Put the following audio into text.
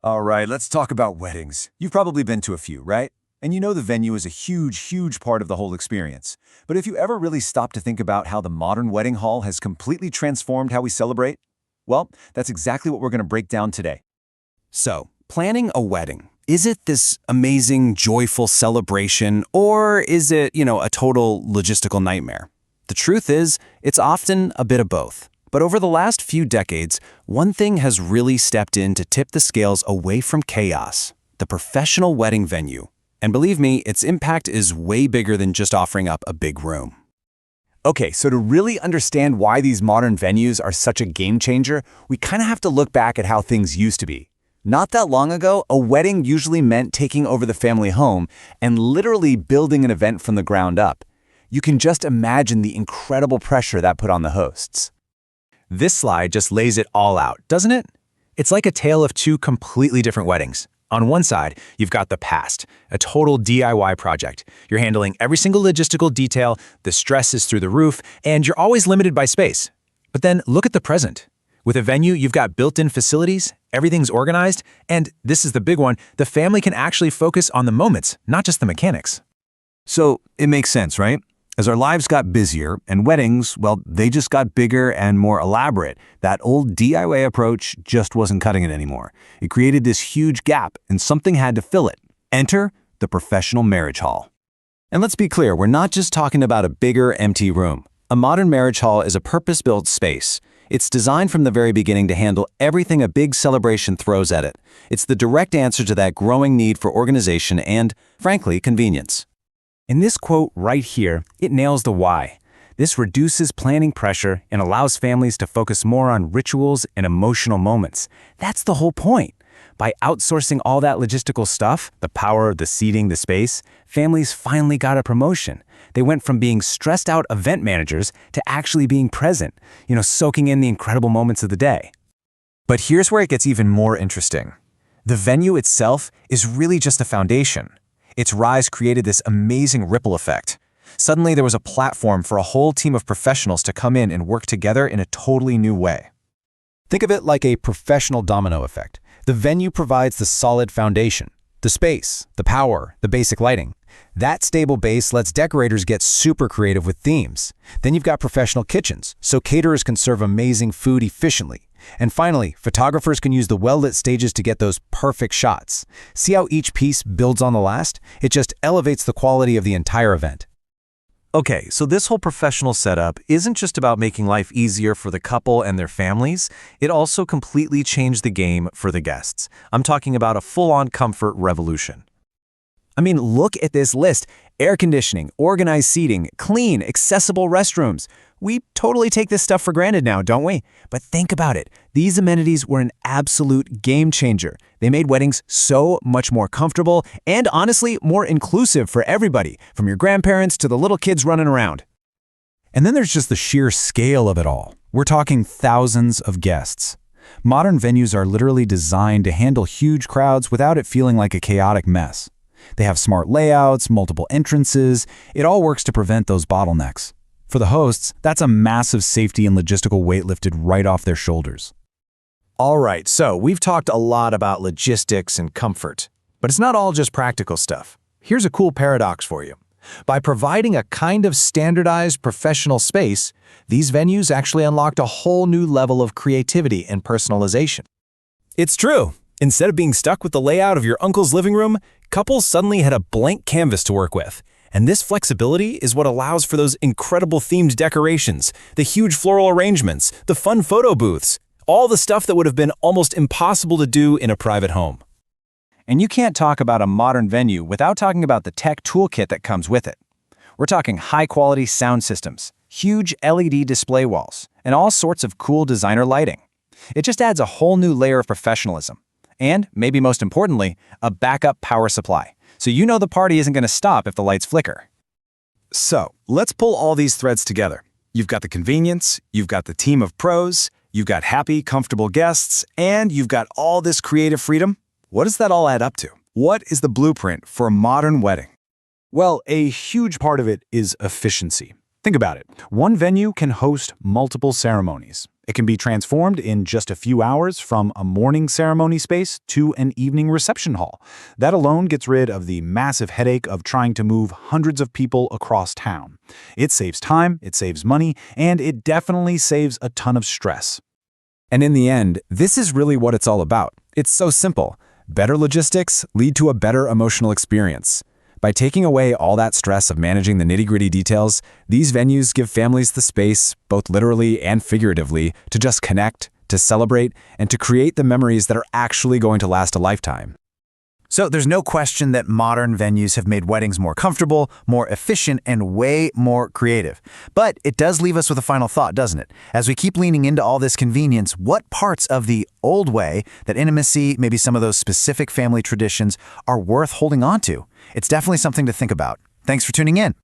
All right, let's talk about weddings. You've probably been to a few, right? And you know the venue is a huge part of the whole experience. But if you ever really stop to think about how the modern wedding hall has completely transformed how we celebrate, well, that's exactly what we're going to break down today. So, planning a wedding. Is it this amazing, joyful celebration, or is it, a total logistical nightmare? The truth is, it's often a bit of both. But over the last few decades, one thing has really stepped in to tip the scales away from chaos: the professional wedding venue. And believe me, its impact is way bigger than just offering up a big room. Okay, so to really understand why these modern venues are such a game changer, we kind of have to look back at how things used to be. Not that long ago, a wedding usually meant taking over the family home and literally building an event from the ground up. You can just imagine the incredible pressure that put on the hosts. This slide just lays it all out, doesn't it? It's like a tale of two completely different weddings. On one side, you've got the past, a total DIY project. You're handling every single logistical detail, the stress is through the roof, and you're always limited by space. But then look at the present. With a venue, you've got built-in facilities, everything's organized, and this is the big one, the family can actually focus on the moments, not just the mechanics. So it makes sense, right? As our lives got busier and weddings, well, they just got bigger and more elaborate. That old DIY approach just wasn't cutting it anymore. It created this huge gap, and something had to fill it. Enter the professional marriage hall. And let's be clear, we're not just talking about a bigger, empty room. A modern marriage hall is a purpose-built space. It's designed from the very beginning to handle everything a big celebration throws at it. It's the direct answer to that growing need for organization and, frankly, convenience. In this quote right here, it nails the why. This reduces planning pressure and allows families to focus more on rituals and emotional moments. That's the whole point. By outsourcing all that logistical stuff, the power, the seating, the space, families finally got a promotion. They went from being stressed out event managers to actually being present, soaking in the incredible moments of the day. But here's where it gets even more interesting. The venue itself is really just a foundation. Its rise created this amazing ripple effect. Suddenly, there was a platform for a whole team of professionals to come in and work together in a totally new way. Think of it like a professional domino effect. The venue provides the solid foundation, the space, the power, the basic lighting. That stable base lets decorators get super creative with themes. Then you've got professional kitchens, so caterers can serve amazing food efficiently. And finally, photographers can use the well-lit stages to get those perfect shots. See how each piece builds on the last? It just elevates the quality of the entire event. Okay, so this whole professional setup isn't just about making life easier for the couple and their families. It also completely changed the game for the guests. I'm talking about a full-on comfort revolution. I mean, look at this list. Air conditioning, organized seating, clean, accessible restrooms. We totally take this stuff for granted now, don't we? But think about it. These amenities were an absolute game changer. They made weddings so much more comfortable and, honestly, more inclusive for everybody, from your grandparents to the little kids running around. And then there's just the sheer scale of it all. We're talking thousands of guests. Modern venues are literally designed to handle huge crowds without it feeling like a chaotic mess. They have smart layouts, multiple entrances. It all works to prevent those bottlenecks. For the hosts, that's a massive safety and logistical weight lifted right off their shoulders. All right, so we've talked a lot about logistics and comfort, but it's not all just practical stuff. Here's a cool paradox for you. By providing a kind of standardized professional space, these venues actually unlocked a whole new level of creativity and personalization. It's true. Instead of being stuck with the layout of your uncle's living room, couples suddenly had a blank canvas to work with. And this flexibility is what allows for those incredible themed decorations, the huge floral arrangements, the fun photo booths, all the stuff that would have been almost impossible to do in a private home. And you can't talk about a modern venue without talking about the tech toolkit that comes with it. We're talking high-quality sound systems, huge LED display walls, and all sorts of cool designer lighting. It just adds a whole new layer of professionalism. And, maybe most importantly, a backup power supply. So you know the party isn't going to stop if the lights flicker. So, let's pull all these threads together. You've got the convenience, you've got the team of pros, you've got happy, comfortable guests, and you've got all this creative freedom. What does that all add up to? What is the blueprint for a modern wedding? Well, a huge part of it is efficiency. Think about it. One venue can host multiple ceremonies. It can be transformed in just a few hours from a morning ceremony space to an evening reception hall. That alone gets rid of the massive headache of trying to move hundreds of people across town. It saves time, it saves money, and it definitely saves a ton of stress. And in the end, this is really what it's all about. It's so simple. Better logistics lead to a better emotional experience. By taking away all that stress of managing the nitty-gritty details, these venues give families the space, both literally and figuratively, to just connect, to celebrate, and to create the memories that are actually going to last a lifetime. So there's no question that modern venues have made weddings more comfortable, more efficient, and way more creative. But it does leave us with a final thought, doesn't it? As we keep leaning into all this convenience, what parts of the old way, that intimacy, maybe some of those specific family traditions, are worth holding on to? It's definitely something to think about. Thanks for tuning in.